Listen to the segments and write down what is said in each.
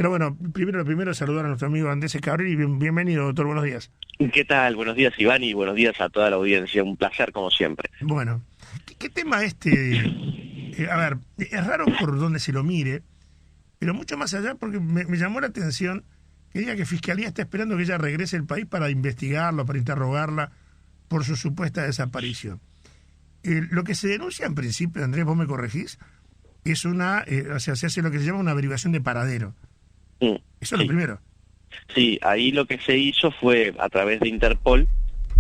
Pero bueno, lo primero saludar a nuestro amigo Andrés Cabrera y bienvenido, doctor, buenos días. ¿Qué tal? Buenos días, Iván, y buenos días a toda la audiencia. Un placer, como siempre. Bueno, ¿qué tema este? A ver, es raro por donde se lo mire, pero mucho más allá porque me llamó la atención que diga que Fiscalía está esperando que ella regrese al país para investigarlo, para interrogarla por su supuesta desaparición. Lo que se denuncia en principio, Andrés, vos me corregís, es o sea, se hace lo que se llama una averiguación de paradero. Eso es lo Sí, primero. sí, ahí lo que se hizo fue a través de Interpol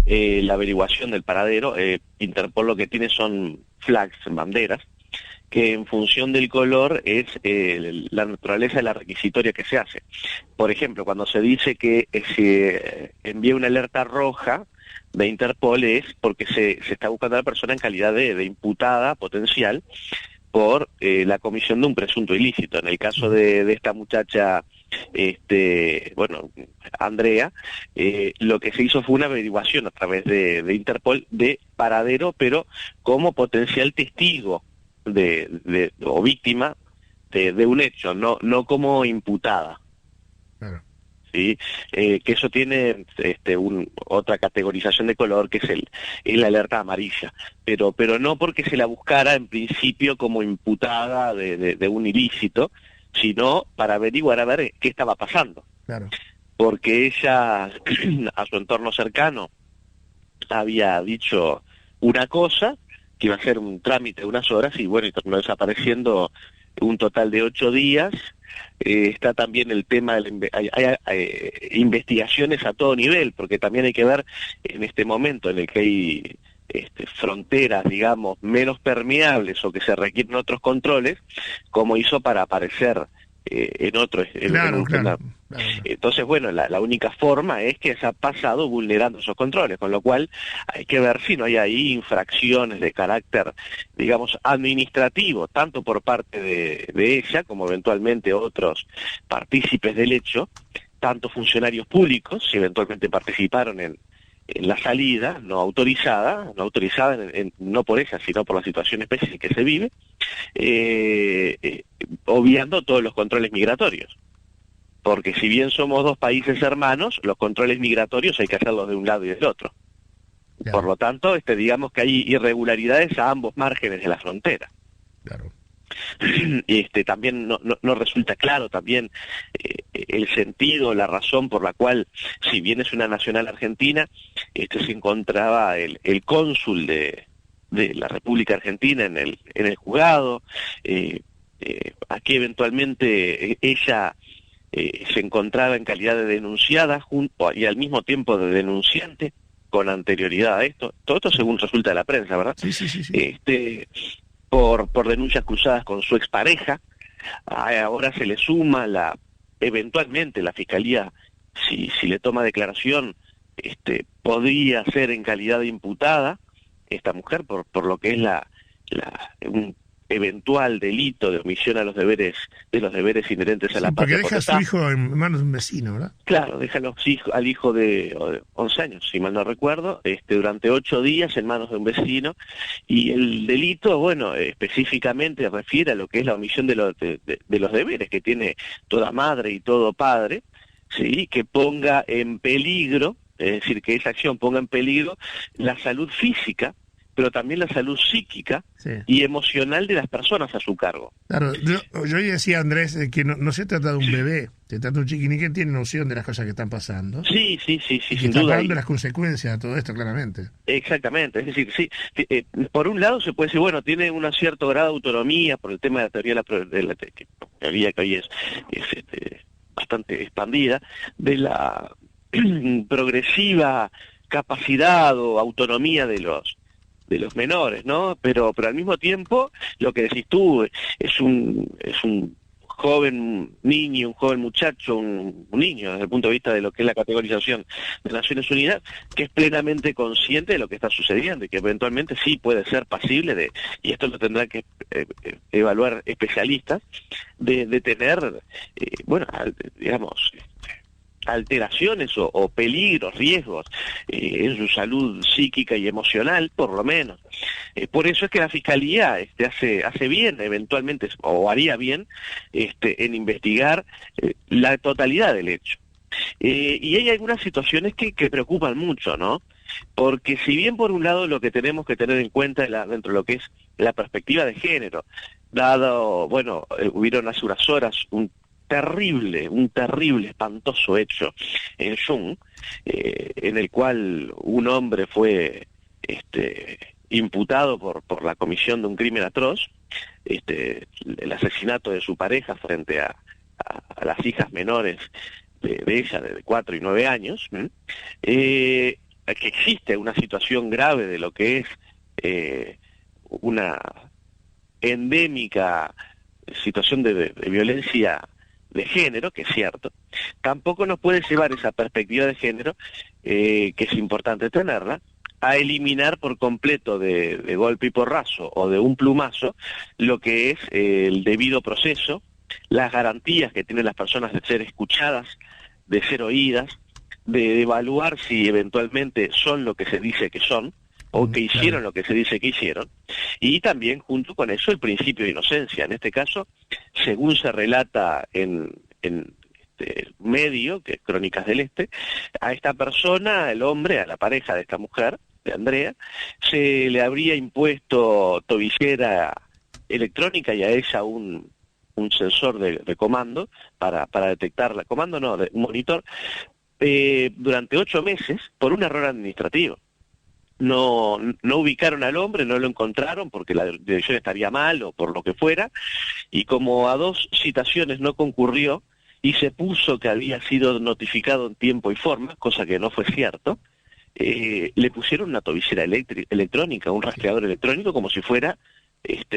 la averiguación del paradero. Interpol lo que tiene son flags, banderas, que en función del color es la naturaleza de la requisitoria que se hace. Por ejemplo, cuando se dice que se envía una alerta roja de Interpol es porque se está buscando a la persona en calidad de imputada potencial por la comisión de un presunto ilícito. En el caso de esta muchacha, Andrea, lo que se hizo fue una averiguación a través de Interpol de paradero, pero como potencial testigo o víctima de un hecho, no como imputada. Claro. ¿Sí? Que eso tiene otra categorización de color que es la alerta amarilla, pero no porque se la buscara en principio como imputada de un ilícito, sino para averiguar a ver qué estaba pasando, Claro. porque ella a su entorno cercano había dicho una cosa, que iba a ser un trámite de unas horas, y bueno, y terminó desapareciendo un total de 8 días. Está también el tema de hay investigaciones a todo nivel, porque también hay que ver en este momento en el que hay fronteras, digamos, menos permeables o que se requieren otros controles, cómo hizo para aparecer en otro, Claro, claro. Entonces, bueno, la única forma es que se ha pasado vulnerando esos controles, con lo cual hay que ver si no hay ahí infracciones de carácter, digamos, administrativo, tanto por parte de ella como eventualmente otros partícipes del hecho, tanto funcionarios públicos, si eventualmente participaron en la salida no autorizada no por ella, sino por la situación especial que se vive, obviando todos los controles migratorios. Porque si bien somos dos países hermanos, los controles migratorios hay que hacerlos de un lado y del otro. Claro. Por lo tanto, digamos que hay irregularidades a ambos márgenes de la frontera. Claro. También no resulta claro también el sentido, la razón por la cual, si bien es una nacional argentina, se encontraba el cónsul de la República Argentina en el juzgado, aquí eventualmente ella se encontraba en calidad de denunciada y al mismo tiempo de denunciante con anterioridad a esto. Todo esto según resulta de la prensa, ¿verdad? Sí. Por denuncias cruzadas con su expareja. Ahora se le suma eventualmente la Fiscalía, si le toma declaración, podría ser en calidad de imputada esta mujer por lo que es un eventual delito de omisión a los deberes inherentes a la Porque patria deja a su potestad. hijo en manos de un vecino, ¿verdad? Claro, deja al hijo de 11 años, si mal no recuerdo, durante 8 días en manos de un vecino, y el delito, bueno, específicamente refiere a lo que es la omisión de los deberes que tiene toda madre y todo padre, ¿sí? Que ponga en peligro, es decir, que esa acción ponga en peligro la salud física, pero también la salud psíquica Sí. y emocional de las personas a su cargo. Claro, yo decía, Andrés, que no se trata de un bebé, se trata de un chiquinín que tiene noción de las cosas que están pasando. Sí, Y que sin está duda. pagando las consecuencias de todo esto, claramente. Exactamente, es decir, sí, por un lado se puede decir, bueno, tiene un cierto grado de autonomía por el tema de la teoría teoría que hoy es bastante expandida, de la progresiva capacidad o autonomía de los menores, ¿no? Pero al mismo tiempo, lo que decís tú, es un joven niño, un joven muchacho, un niño, desde el punto de vista de lo que es la categorización de Naciones Unidas, que es plenamente consciente de lo que está sucediendo y que eventualmente sí puede ser pasible y esto lo tendrán que evaluar especialistas, de tener, digamos, alteraciones o peligros, riesgos en su salud psíquica y emocional, por lo menos. Por eso es que la Fiscalía hace bien, eventualmente, o haría bien, en investigar la totalidad del hecho. Y hay algunas situaciones que preocupan mucho, ¿no? Porque si bien por un lado lo que tenemos que tener en cuenta dentro de lo que es la perspectiva de género, dado, bueno, hubieron hace unas horas un terrible, espantoso hecho en Jung, en el cual un hombre fue imputado por la comisión de un crimen atroz, el asesinato de su pareja frente a las hijas menores de ella, de 4 y 9 años, que existe una situación grave de lo que es una endémica situación de violencia de género, que es cierto, tampoco nos puede llevar esa perspectiva de género, que es importante tenerla, a eliminar por completo de golpe y porrazo o de un plumazo lo que es el debido proceso, las garantías que tienen las personas de ser escuchadas, de ser oídas, de evaluar si eventualmente son lo que se dice que son, o que hicieron lo que se dice que hicieron, y también junto con eso el principio de inocencia. En este caso, según se relata en medio, que es Crónicas del Este, a esta persona, el hombre, a la pareja de esta mujer, de Andrea, se le habría impuesto tobillera electrónica y a ella un sensor de comando para detectarla, comando no, un monitor, durante 8 meses por un error administrativo. No ubicaron al hombre, no lo encontraron porque la dirección estaría mal o por lo que fuera, y como a 2 citaciones no concurrió y se puso que había sido notificado en tiempo y forma, cosa que no fue cierto, le pusieron una tobillera electrónica, un rastreador electrónico, como si fuera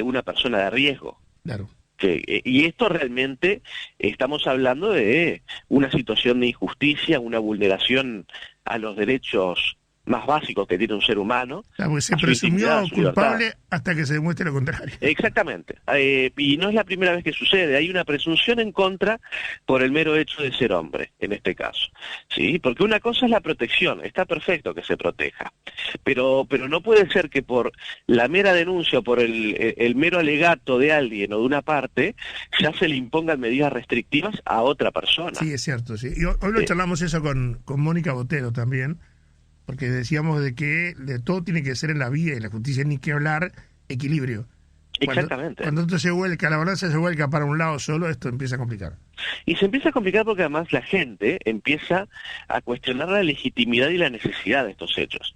una persona de riesgo. Claro. Y esto realmente estamos hablando de una situación de injusticia, una vulneración a los derechos más básicos que tiene un ser humano. Claro, porque se presumió culpable hasta que se demuestre lo contrario. Exactamente. Y no es la primera vez que sucede. Hay una presunción en contra por el mero hecho de ser hombre, en este caso. ¿Sí? Porque una cosa es la protección. Está perfecto que se proteja. Pero no puede ser que por la mera denuncia o por el mero alegato de alguien o de una parte, ya se le impongan medidas restrictivas a otra persona. Sí, es cierto. Sí. Y hoy lo charlamos eso con Mónica Botero también, porque decíamos de que de todo tiene que ser en la vida y en la justicia, ni que hablar, equilibrio. Exactamente. Cuando esto se vuelca, la balanza se vuelca para un lado solo, esto empieza a complicar. Y se empieza a complicar porque además la gente empieza a cuestionar la legitimidad y la necesidad de estos hechos.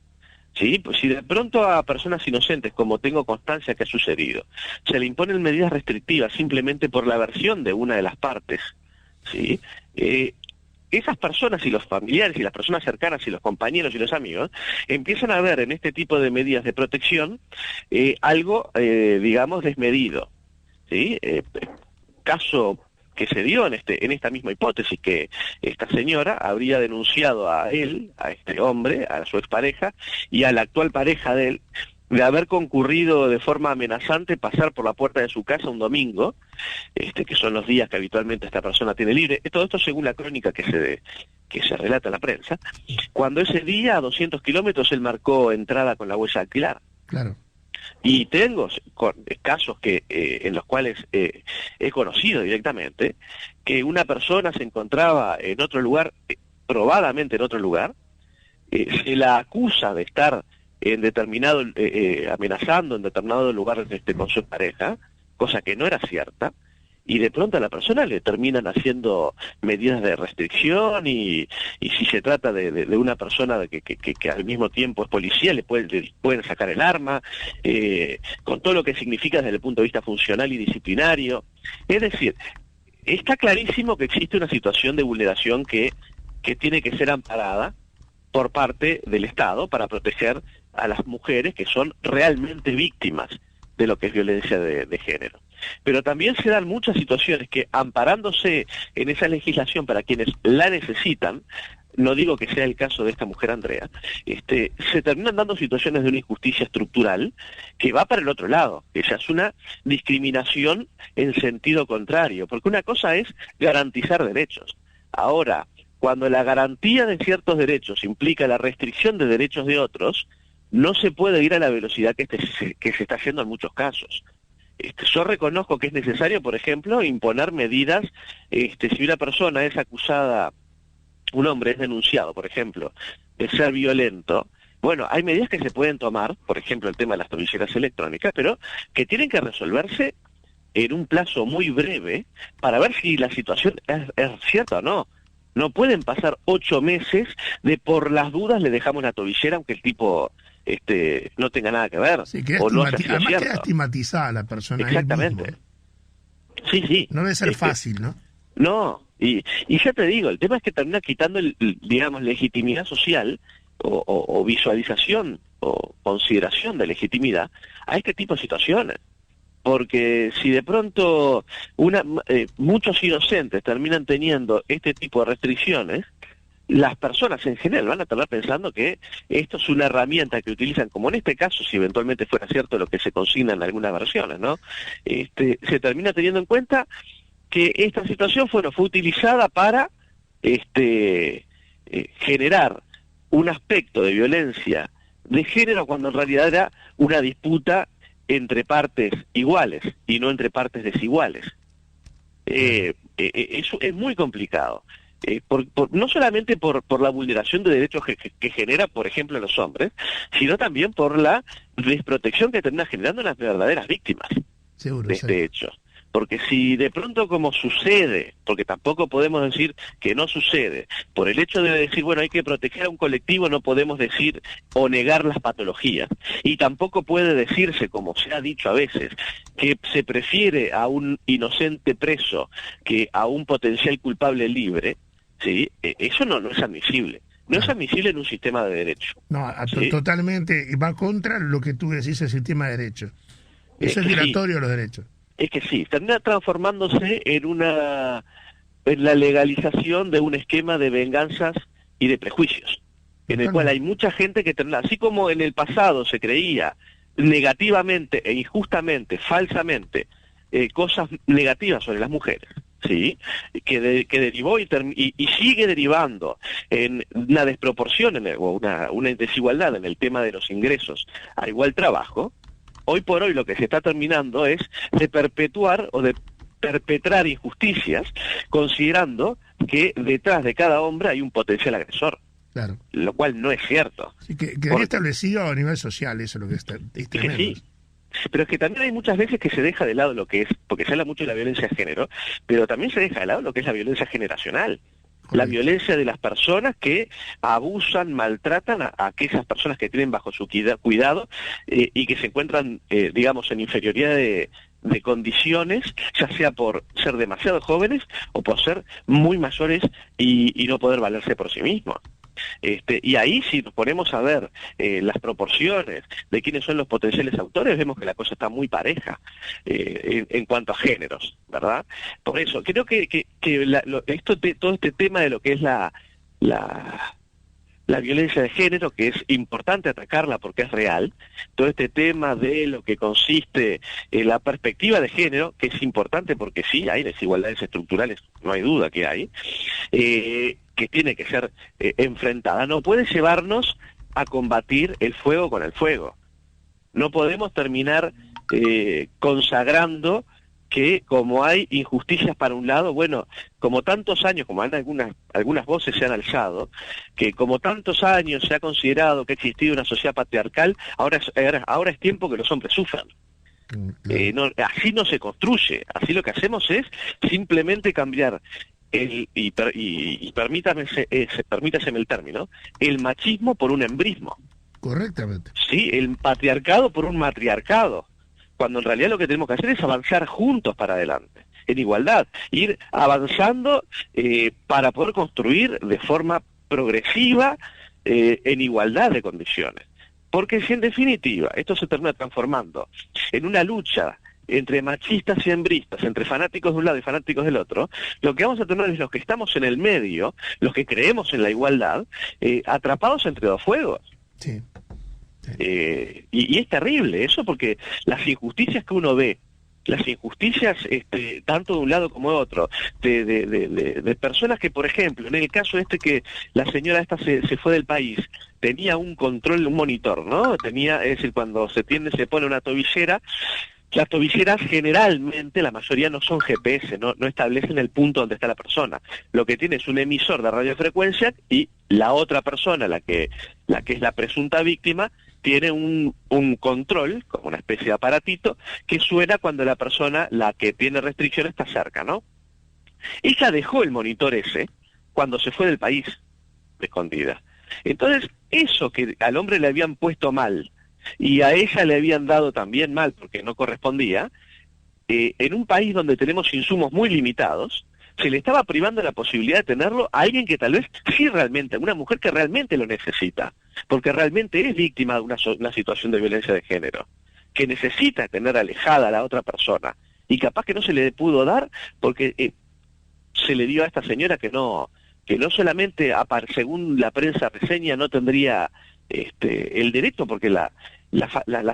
¿Sí? Pues si de pronto a personas inocentes, como tengo constancia que ha sucedido, se le imponen medidas restrictivas simplemente por la versión de una de las partes, ¿sí? Esas personas y los familiares y las personas cercanas y los compañeros y los amigos empiezan a ver en este tipo de medidas de protección algo, digamos, desmedido, ¿sí? Caso que se dio en esta misma hipótesis, que esta señora habría denunciado a él, a este hombre, a su expareja y a la actual pareja de él, de haber concurrido de forma amenazante, pasar por la puerta de su casa un domingo, que son los días que habitualmente esta persona tiene libre, todo esto según la crónica que se relata en la prensa, cuando ese día a 200 kilómetros él marcó entrada con la huella dactilar. Claro. Y tengo casos en los cuales he conocido directamente que una persona se encontraba en otro lugar, probadamente en otro lugar, se la acusa de estar en determinado, amenazando en determinado lugar con su pareja, cosa que no era cierta, y de pronto a la persona le terminan haciendo medidas de restricción y si se trata de una persona que al mismo tiempo es policía, le pueden sacar el arma, con todo lo que significa desde el punto de vista funcional y disciplinario. Es decir, está clarísimo que existe una situación de vulneración que tiene que ser amparada por parte del Estado para proteger a las mujeres que son realmente víctimas de lo que es violencia de género. Pero también se dan muchas situaciones que, amparándose en esa legislación para quienes la necesitan, no digo que sea el caso de esta mujer Andrea, se terminan dando situaciones de una injusticia estructural que va para el otro lado, que ya es una discriminación en sentido contrario, porque una cosa es garantizar derechos. Ahora, cuando la garantía de ciertos derechos implica la restricción de derechos de otros, no se puede ir a la velocidad que se está haciendo en muchos casos. Yo reconozco que es necesario, por ejemplo, imponer medidas, si una persona es acusada, un hombre es denunciado, por ejemplo, de ser violento, bueno, hay medidas que se pueden tomar, por ejemplo, el tema de las tobilleras electrónicas, pero que tienen que resolverse en un plazo muy breve para ver si la situación es cierta o no. No pueden pasar 8 meses de por las dudas le dejamos la tobillera aunque el tipo no tenga nada que ver. Sí, queda o no haya sido además cierto. queda estigmatizada la persona. Exactamente. Sí, sí. No debe ser fácil, ¿no? No, y ya te digo, el tema es que termina quitando, digamos, legitimidad social o visualización o consideración de legitimidad a este tipo de situaciones. Porque si de pronto muchos inocentes terminan teniendo este tipo de restricciones, las personas en general van a estar pensando que esto es una herramienta que utilizan, como en este caso, si eventualmente fuera cierto lo que se consigna en algunas versiones, ¿no? Se termina teniendo en cuenta que esta situación fue utilizada para generar un aspecto de violencia de género cuando en realidad era una disputa entre partes iguales y no entre partes desiguales. Eso es muy complicado. No solamente por la vulneración de derechos que genera, por ejemplo, en los hombres, sino también por la desprotección que termina generando en las verdaderas víctimas de este hecho. Porque si de pronto, como sucede, porque tampoco podemos decir que no sucede, por el hecho de decir, bueno, hay que proteger a un colectivo, no podemos decir o negar las patologías. Y tampoco puede decirse, como se ha dicho a veces, que se prefiere a un inocente preso que a un potencial culpable libre, ¿sí? Eso no es admisible. No es admisible en un sistema de derecho. No, ¿sí? Totalmente va contra lo que tú decís, el sistema de derecho. Eso es violatorio de los derechos. Es que sí, termina transformándose en la legalización de un esquema de venganzas y de prejuicios, en el cual hay mucha gente que termina, así como en el pasado se creía negativamente e injustamente, falsamente, cosas negativas sobre las mujeres, ¿sí? Que derivó y sigue derivando en una desproporción o una desigualdad en el tema de los ingresos a igual trabajo. Hoy por hoy lo que se está terminando es de perpetuar o de perpetrar injusticias, considerando que detrás de cada hombre hay un potencial agresor. Claro. Lo cual no es cierto. Sí, quedaría establecido a nivel social, eso es lo que está. Es que sí. Pero es que también hay muchas veces que se deja de lado lo que es, porque se habla mucho de la violencia de género, pero también se deja de lado lo que es la violencia generacional. La violencia de las personas que abusan, maltratan a aquellas personas que tienen bajo su cuidado y que se encuentran, digamos, en inferioridad de condiciones, ya sea por ser demasiado jóvenes o por ser muy mayores y no poder valerse por sí mismos. Y ahí si nos ponemos a ver las proporciones de quiénes son los potenciales autores, vemos que la cosa está muy pareja en cuanto a géneros, ¿verdad? Por eso, creo que todo este tema de lo que es la violencia de género, que es importante atacarla porque es real, todo este tema de lo que consiste en la perspectiva de género, que es importante porque sí, hay desigualdades estructurales, no hay duda que hay, que tiene que ser enfrentada. No puede llevarnos a combatir el fuego con el fuego. No podemos terminar consagrando que como hay injusticias para un lado, bueno, como tantos años, como algunas voces se han alzado, que como tantos años se ha considerado que ha existido una sociedad patriarcal, ahora es tiempo que los hombres sufran. Así no se construye, así lo que hacemos es simplemente cambiar permítaseme el término, el machismo por un embrismo. Correctamente. Sí, el patriarcado por un matriarcado, cuando en realidad lo que tenemos que hacer es avanzar juntos para adelante, en igualdad, ir avanzando para poder construir de forma progresiva en igualdad de condiciones. Porque si en definitiva esto se termina transformando en una lucha entre machistas y hembristas, entre fanáticos de un lado y fanáticos del otro, lo que vamos a tener es los que estamos en el medio, los que creemos en la igualdad, atrapados entre dos fuegos. Sí. Y es terrible eso, porque las injusticias que uno ve las injusticias, tanto de un lado como de otro, de personas que, por ejemplo, en el caso que la señora esta se fue del país, tenía un control, un monitor, ¿no? Es decir, cuando se pone una tobillera, las tobilleras generalmente, la mayoría no son GPS, no establecen el punto donde está la persona. Lo que tiene es un emisor de radiofrecuencia y la otra persona, la que es la presunta víctima, tiene un control, como una especie de aparatito, que suena cuando la persona, la que tiene restricción, está cerca, ¿no? Ella dejó el monitor ese cuando se fue del país, de escondida. Entonces, eso que al hombre le habían puesto mal, y a ella le habían dado también mal porque no correspondía, en un país donde tenemos insumos muy limitados, se le estaba privando la posibilidad de tenerlo a alguien que tal vez sí realmente, una mujer que realmente lo necesita, porque realmente es víctima de una situación de violencia de género, que necesita tener alejada a la otra persona, y capaz que no se le pudo dar porque se le dio a esta señora que no solamente, según la prensa reseña, no tendría el derecho, porque la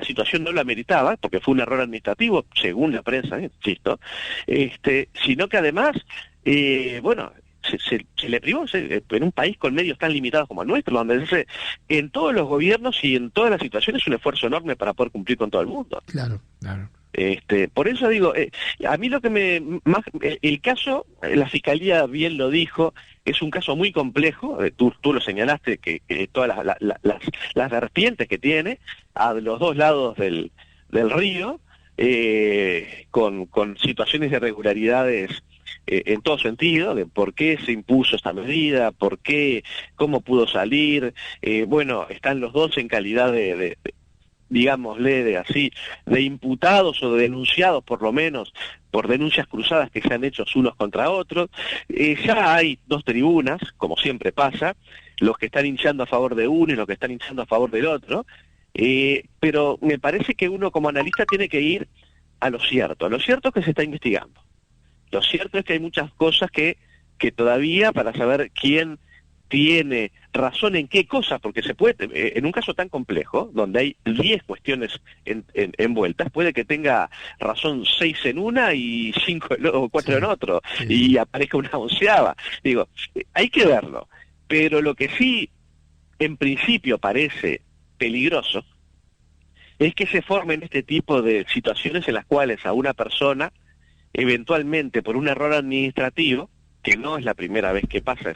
situación no la meritaba, porque fue un error administrativo, según la prensa, insisto, sino que además, bueno, se le privó en un país con medios tan limitados como el nuestro, donde en todos los gobiernos y en todas las situaciones es un esfuerzo enorme para poder cumplir con todo el mundo. Claro, claro. Por eso digo, a mí lo que el caso, la Fiscalía bien lo dijo, es un caso muy complejo, tú lo señalaste, que todas las vertientes que tiene, a los dos lados del río, con situaciones de irregularidades en todo sentido, de por qué se impuso esta medida, cómo pudo salir, bueno, están los dos en calidad digámosle, de imputados o de denunciados, por lo menos, por denuncias cruzadas que se han hecho unos contra otros. Ya hay dos tribunas, como siempre pasa, los que están hinchando a favor de uno y los que están hinchando a favor del otro, pero me parece que uno como analista tiene que ir a lo cierto es que se está investigando. Lo cierto es que hay muchas cosas que todavía, para saber quién tiene razón en qué cosas, porque se puede, en un caso tan complejo, donde hay 10 cuestiones envueltas, puede que tenga razón 6 en una y 5 o 4 en otro, y aparezca una onceava. Digo, hay que verlo, pero lo que sí, en principio, parece peligroso, es que se formen este tipo de situaciones en las cuales a una persona, eventualmente por un error administrativo, que no es la primera vez que pasa,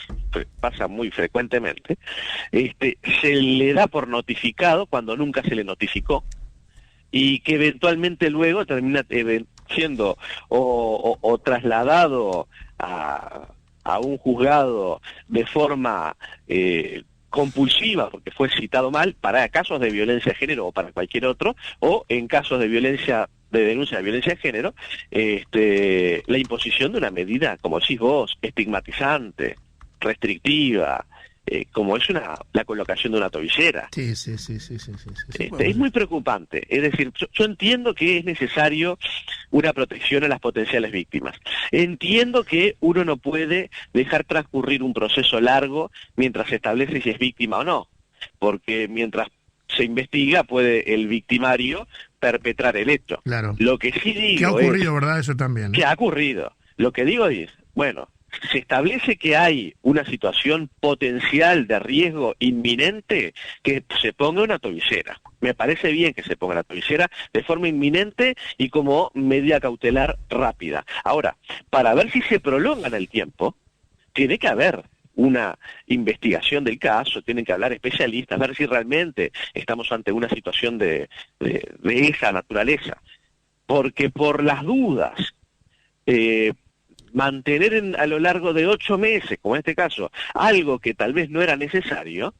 pasa muy frecuentemente, se le da por notificado cuando nunca se le notificó, y que eventualmente luego termina siendo o trasladado a un juzgado de forma compulsiva, porque fue citado mal, para casos de violencia de género o para cualquier otro, o en casos de denuncia de violencia de género, la imposición de una medida, como decís vos, estigmatizante, restrictiva, como es la colocación de una tobillera. Sí. Es muy preocupante. Es decir, yo entiendo que es necesario una protección a las potenciales víctimas. Entiendo que uno no puede dejar transcurrir un proceso largo mientras se establece si es víctima o no, porque mientras se investiga puede el victimario perpetrar el hecho. Claro. Lo que sí digo ¿Qué ha ocurrido, verdad? Eso también, ¿no? ¿Qué ha ocurrido? Lo que digo es, bueno, se establece que hay una situación potencial de riesgo inminente, que se ponga una tobillera. Me parece bien que se ponga la tobillera de forma inminente y como medida cautelar rápida. Ahora, para ver si se prolonga en el tiempo, tiene que haber una investigación del caso, tienen que hablar especialistas, ver si realmente estamos ante una situación de esa naturaleza. Porque por las dudas, mantener a lo largo de 8 meses, como en este caso, algo que tal vez no era necesario,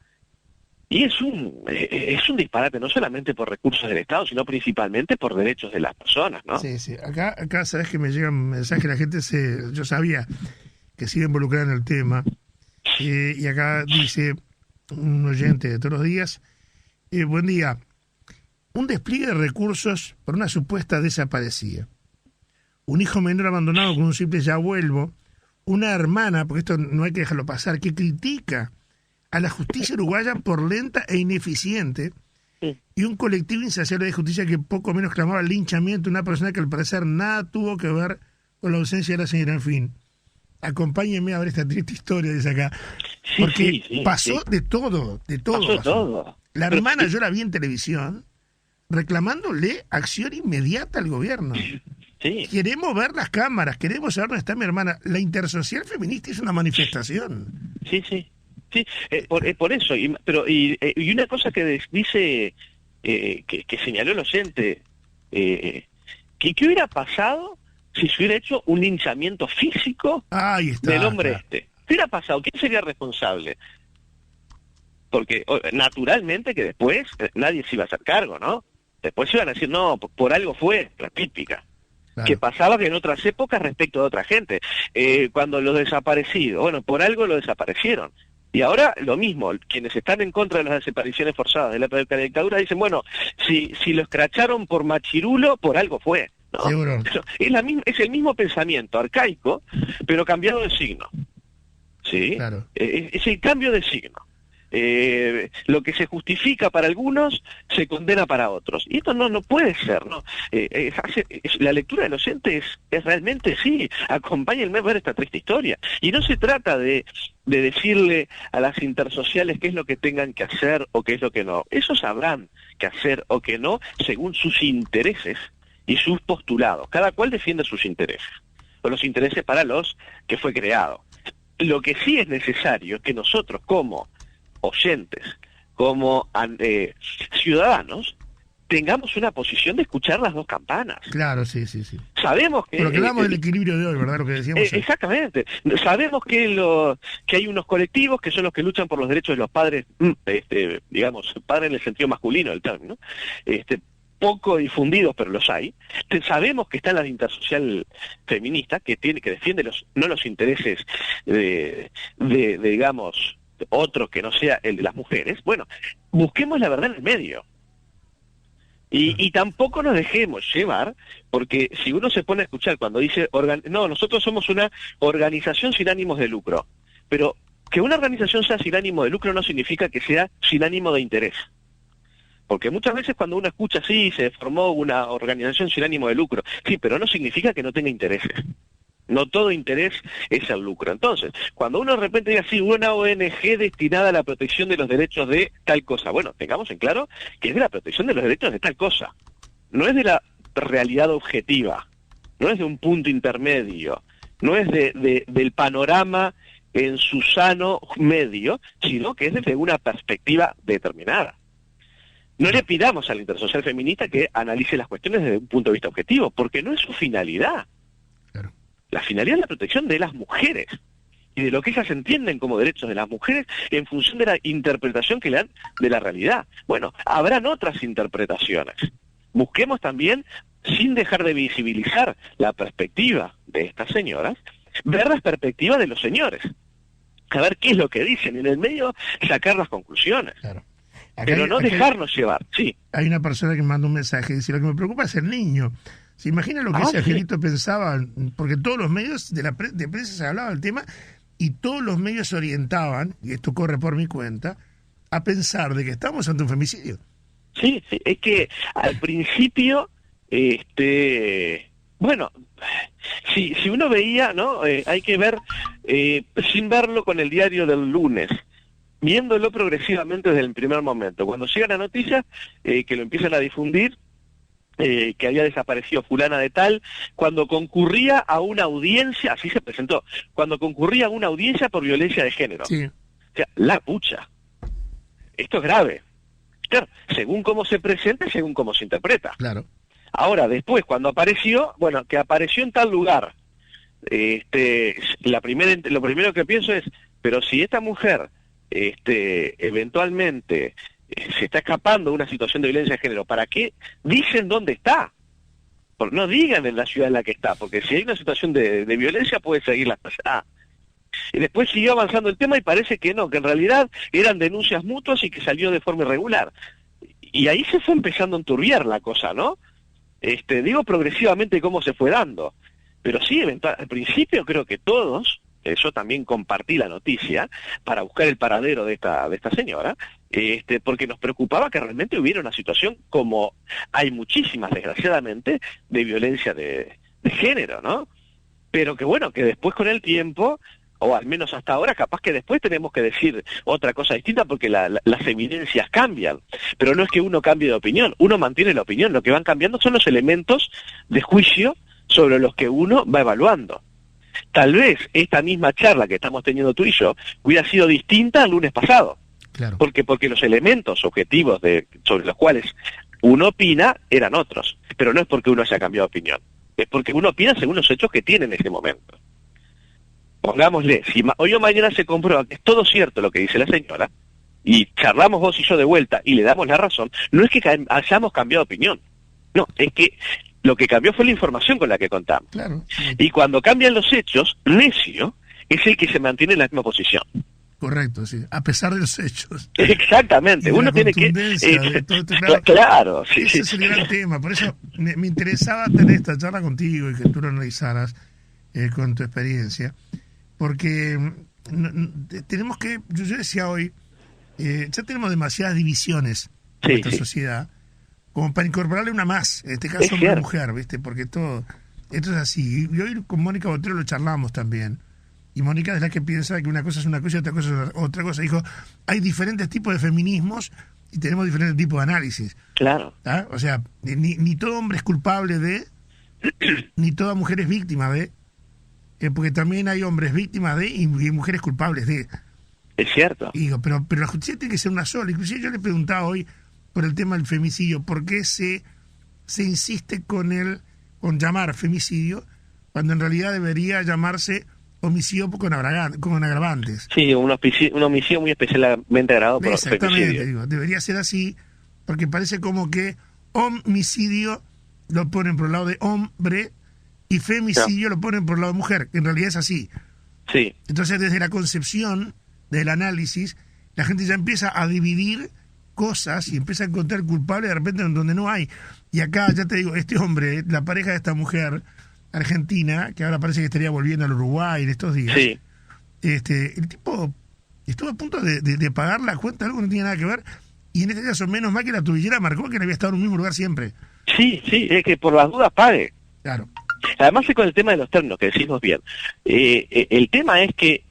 y es un disparate, no solamente por recursos del Estado, sino principalmente por derechos de las personas, ¿no? Sí. Acá sabes que me llegan mensajes, la gente yo sabía que se iba a involucrar en el tema, y acá dice un oyente de todos los días, buen día, un despliegue de recursos por una supuesta desaparecida, un hijo menor abandonado con un simple ya vuelvo, una hermana, porque esto no hay que dejarlo pasar, que critica a la justicia uruguaya por lenta e ineficiente Sí. y un colectivo insaciable de justicia que poco menos clamaba el linchamiento de una persona que al parecer nada tuvo que ver con la ausencia de la señora. En fin, acompáñenme a ver esta triste historia, dice acá. Sí, Porque sí, pasó de todo, de todo. Pasó todo. La Pero, hermana, yo la vi en televisión, reclamándole acción inmediata al gobierno. sí. Queremos ver las cámaras, queremos saber dónde está mi hermana. La Intersocial Feminista es una manifestación. Sí, sí. Sí, por eso. Y una cosa que dice, que señaló el oyente, que ¿qué hubiera pasado si se hubiera hecho un linchamiento físico Ahí está. del hombre Claro. este? ¿Qué hubiera pasado? ¿Quién sería responsable? Porque naturalmente que después nadie se iba a hacer cargo, ¿no? Después iban a decir, no, por algo fue, la típica. Claro. Que pasaba que en otras épocas respecto de otra gente. Cuando los desaparecidos, bueno, por algo lo desaparecieron. Y ahora lo mismo, quienes están en contra de las desapariciones forzadas de la época de la dictadura dicen, bueno, si lo escracharon por machirulo, por algo fue. ¿No? Seguro. Es el mismo pensamiento arcaico, pero cambiado de signo. ¿Sí? Claro. Es el cambio de signo. Lo que se justifica para algunos se condena para otros, y esto no puede ser, ¿no? La lectura del oyente es realmente, sí, acompáñenme a ver esta triste historia, y no se trata de decirle a las intersociales qué es lo que tengan que hacer o qué es lo que no. Ellos sabrán qué hacer o qué no según sus intereses y sus postulados. Cada cual defiende sus intereses, o los intereses para los que fue creado. Lo que sí es necesario es que nosotros como oyentes, como ciudadanos, tengamos una posición de escuchar las dos campanas. Claro, sí. Sabemos que... Por lo que hablamos del equilibrio de hoy, ¿verdad? Lo que decíamos. Exactamente. Sabemos que hay unos colectivos que son los que luchan por los derechos de los padres, digamos, padres en el sentido masculino del término, poco difundidos, pero los hay. Sabemos que está la intersocial feminista, que defiende no los intereses de digamos, otros que no sea el de las mujeres. Bueno, busquemos la verdad en el medio. Y tampoco nos dejemos llevar, porque si uno se pone a escuchar cuando dice, no, nosotros somos una organización sin ánimos de lucro, pero que una organización sea sin ánimo de lucro no significa que sea sin ánimo de interés. Porque muchas veces cuando uno escucha así, se formó una organización sin ánimo de lucro, sí, pero no significa que no tenga intereses. No todo interés es el lucro. Entonces, cuando uno de repente diga así, una ONG destinada a la protección de los derechos de tal cosa, bueno, tengamos en claro que es de la protección de los derechos de tal cosa. No es de la realidad objetiva, no es de un punto intermedio, no es del panorama en su sano medio, sino que es desde una perspectiva determinada. No le pidamos a la intersocial feminista que analice las cuestiones desde un punto de vista objetivo, porque no es su finalidad. Claro. La finalidad es la protección de las mujeres y de lo que ellas entienden como derechos de las mujeres en función de la interpretación que le dan de la realidad. Bueno, habrán otras interpretaciones. Busquemos también, sin dejar de visibilizar la perspectiva de estas señoras, ver las perspectivas de los señores. A ver qué es lo que dicen y en el medio sacar las conclusiones. Claro. Pero no dejarnos llevar, sí. Hay una persona que me manda un mensaje y dice, lo que me preocupa es el niño. ¿Se imagina lo que ese angelito pensaba? Porque todos los medios de prensa se hablaba del tema y todos los medios se orientaban, y esto corre por mi cuenta, a pensar de que estamos ante un femicidio. Sí, es que al principio, bueno, si uno veía, ¿no? Hay que ver, sin verlo con el diario del lunes, viéndolo progresivamente desde el primer momento. Cuando llega la noticia, que lo empiezan a difundir, que había desaparecido fulana de tal, cuando concurría a una audiencia, así se presentó, cuando concurría a una audiencia por violencia de género. Sí. O sea, la pucha. Esto es grave. Claro, según cómo se presenta, según cómo se interpreta. Claro. Ahora, después, cuando apareció, bueno, que apareció en tal lugar, lo primero que pienso es, pero si esta mujer, eventualmente se está escapando de una situación de violencia de género, ¿para qué dicen dónde está? No digan en la ciudad en la que está, porque si hay una situación de violencia puede seguirla hasta allá. Y después siguió avanzando el tema y parece que no, que en realidad eran denuncias mutuas y que salió de forma irregular. Y ahí se fue empezando a enturbiar la cosa, ¿no? Digo progresivamente cómo se fue dando. Pero sí, al principio creo que todos, yo también compartí la noticia para buscar el paradero de esta señora, porque nos preocupaba que realmente hubiera una situación como hay muchísimas, desgraciadamente, de violencia de género, ¿no? Pero que bueno, que después con el tiempo, o al menos hasta ahora, capaz que después tenemos que decir otra cosa distinta porque las evidencias cambian. Pero no es que uno cambie de opinión, uno mantiene la opinión, lo que van cambiando son los elementos de juicio sobre los que uno va evaluando. Tal vez esta misma charla que estamos teniendo tú y yo hubiera sido distinta al lunes pasado. Claro. Porque los elementos objetivos sobre los cuales uno opina eran otros. Pero no es porque uno haya cambiado de opinión. Es porque uno opina según los hechos que tiene en ese momento. Pongámosle, si hoy o mañana se comprueba que es todo cierto lo que dice la señora, y charlamos vos y yo de vuelta y le damos la razón, no es que hayamos cambiado de opinión. No, es que lo que cambió fue la información con la que contamos. Claro. Y cuando cambian los hechos, necio es el que se mantiene en la misma posición. Correcto, sí, a pesar de los hechos. Exactamente, uno tiene que... claro, sí, ese es el gran tema, por eso me interesaba tener esta charla contigo y que tú lo analizaras con tu experiencia, porque tenemos que, yo decía hoy, ya tenemos demasiadas divisiones en nuestra sociedad, como para incorporarle una más, en este caso una mujer, ¿viste? Porque esto es así, y hoy con Mónica Botero lo charlamos también. Y Mónica es la que piensa que una cosa es una cosa y otra cosa es otra cosa. Dijo, hay diferentes tipos de feminismos y tenemos diferentes tipos de análisis. Claro. ¿Ah? O sea, ni todo hombre es culpable de, ni toda mujer es víctima de, porque también hay hombres víctimas de y mujeres culpables de. Es cierto. Y digo, pero la justicia tiene que ser una sola. Inclusive yo le preguntaba hoy por el tema del femicidio, ¿por qué se insiste con llamar femicidio cuando en realidad debería llamarse homicidio con agravantes? Sí, un homicidio muy especialmente agravado por femicidio. Digo, debería ser así, porque parece como que homicidio lo ponen por el lado de hombre y femicidio lo ponen por el lado de mujer, que en realidad es así. Sí. Entonces, desde la concepción del análisis, la gente ya empieza a dividir cosas y empieza a encontrar culpables de repente en donde no hay. Y acá, ya te digo, este hombre, la pareja de esta mujer argentina, que ahora parece que estaría volviendo al Uruguay en estos días, sí. El tipo estuvo a punto de pagar la cuenta, algo que no tenía nada que ver, y en este caso, menos mal que la tubillera marcó que no había estado en un mismo lugar siempre. Sí, es que por las dudas pague. Claro. Además, con el tema de los términos, que decimos bien, el tema es que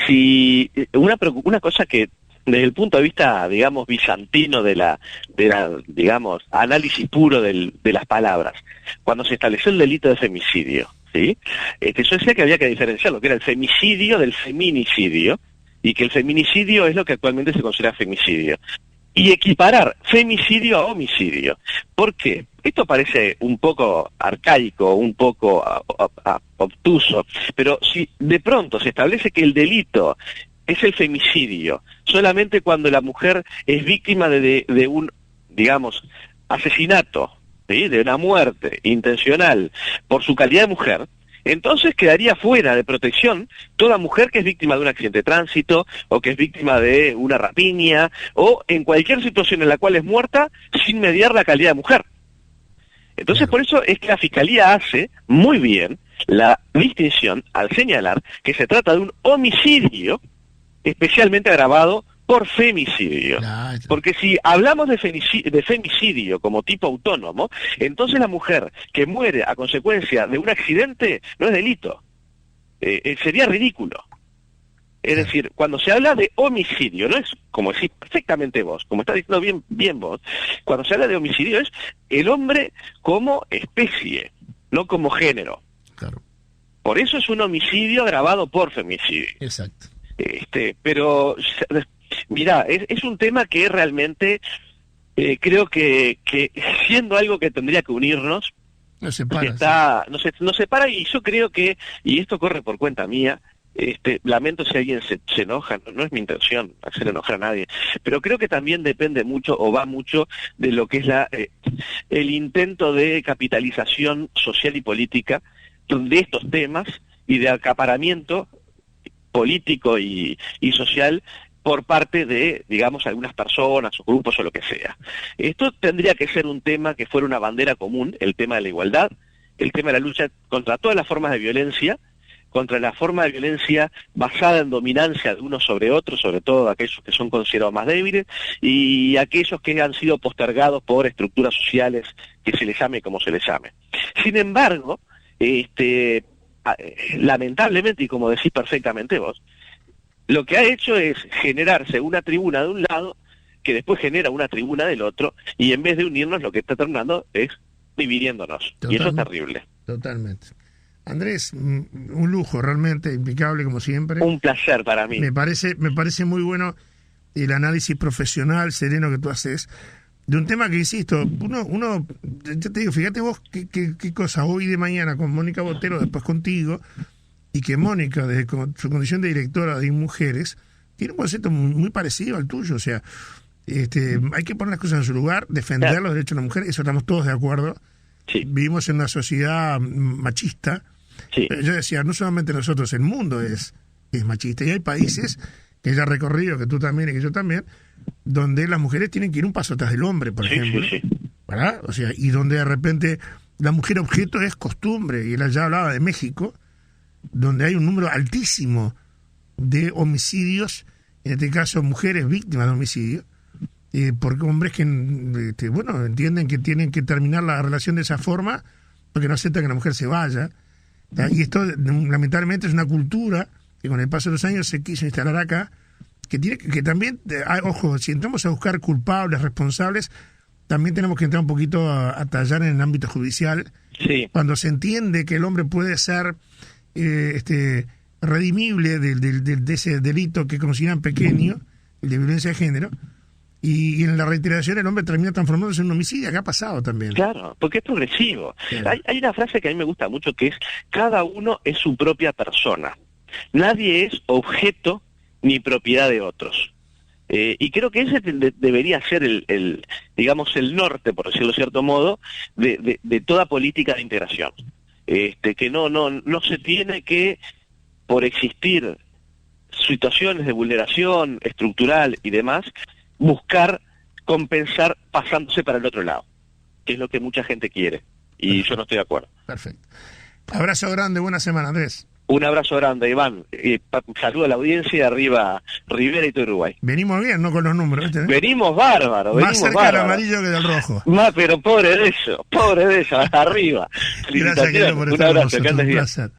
si una cosa que desde el punto de vista, digamos, bizantino de la digamos, análisis puro de las palabras, cuando se estableció el delito de femicidio, ¿sí? Yo decía que había que diferenciar lo que era el femicidio del feminicidio, y que el feminicidio es lo que actualmente se considera femicidio. Y equiparar femicidio a homicidio. ¿Por qué? Esto parece un poco arcaico, un poco obtuso, pero si de pronto se establece que el delito es el femicidio solamente cuando la mujer es víctima de un, digamos, asesinato, ¿sí? De una muerte intencional por su calidad de mujer, entonces quedaría fuera de protección toda mujer que es víctima de un accidente de tránsito, o que es víctima de una rapiña, o en cualquier situación en la cual es muerta sin mediar la calidad de mujer. Entonces, por eso es que la Fiscalía hace muy bien la distinción al señalar que se trata de un homicidio especialmente agravado por femicidio. Claro. Porque si hablamos de femicidio como tipo autónomo, entonces la mujer que muere a consecuencia de un accidente no es delito. Sería ridículo. Es decir, cuando se habla de homicidio, no es como decís perfectamente vos, como estás diciendo bien vos, cuando se habla de homicidio es el hombre como especie, no como género. Claro. Por eso es un homicidio agravado por femicidio. Exacto. Pero mirá, es un tema que realmente creo que siendo algo que tendría que unirnos, nos separa, y yo creo que, y esto corre por cuenta mía, lamento si alguien se enoja, no es mi intención hacer enojar a nadie, pero creo que también depende mucho o va mucho de lo que es el intento de capitalización social y política de estos temas y de acaparamiento político y social por parte de, digamos, algunas personas o grupos o lo que sea. Esto tendría que ser un tema que fuera una bandera común, el tema de la igualdad, el tema de la lucha contra todas las formas de violencia, contra la forma de violencia basada en dominancia de unos sobre otros, sobre todo aquellos que son considerados más débiles, y aquellos que han sido postergados por estructuras sociales, que se les llame como se les llame. Sin embargo, lamentablemente, y como decís perfectamente vos, lo que ha hecho es generarse una tribuna de un lado, que después genera una tribuna del otro, y en vez de unirnos, lo que está terminando es dividiéndonos. Totalmente. Y eso es terrible. Totalmente. Andrés, un lujo realmente, impecable como siempre. Un placer para mí. Me parece muy bueno el análisis profesional, sereno que tú haces, de un tema que, insisto, uno yo te digo, fíjate vos qué cosa, hoy de mañana con Mónica Botero, después contigo, y que Mónica, desde su condición de directora de Mujeres, tiene un concepto muy parecido al tuyo, o sea, hay que poner las cosas en su lugar, defender los derechos de la mujer, eso estamos todos de acuerdo. Sí. Vivimos en una sociedad machista. Sí. Yo decía, no solamente nosotros, el mundo es machista, y hay países que ya he recorrido, que tú también y que yo también, donde las mujeres tienen que ir un paso atrás del hombre, por ejemplo, ¿verdad? O sea, y donde de repente la mujer objeto es costumbre, y él ya hablaba de México, donde hay un número altísimo de homicidios, en este caso mujeres víctimas de homicidio, porque hombres que entienden que tienen que terminar la relación de esa forma porque no aceptan que la mujer se vaya, ¿tá? Y esto lamentablemente es una cultura que con el paso de los años se quiso instalar acá, que también, ojo, si entramos a buscar culpables, responsables, también tenemos que entrar un poquito a tallar en el ámbito judicial. Sí. Cuando se entiende que el hombre puede ser redimible de ese delito que consideran pequeño, el de violencia de género, y en la reiteración el hombre termina transformándose en un homicidio, que ha pasado también. Claro, porque es progresivo. Claro. Hay una frase que a mí me gusta mucho, que es: cada uno es su propia persona. Nadie es objeto ni propiedad de otros. Y creo que ese debería ser el norte, por decirlo de cierto modo, de toda política de integración. Que no se tiene que, por existir situaciones de vulneración estructural y demás, buscar compensar pasándose para el otro lado, que es lo que mucha gente quiere, y perfecto. Yo no estoy de acuerdo. Perfecto. Abrazo grande, buena semana, Andrés. Un abrazo grande, Iván. Saludo a la audiencia, arriba Rivera y todo Uruguay. Venimos bien, ¿no? Con los números, ¿viste? Venimos bárbaros. Más cerca del amarillo que del rojo. Pero pobre de eso, arriba. Gracias, querido, por estar con nosotros. Un placer.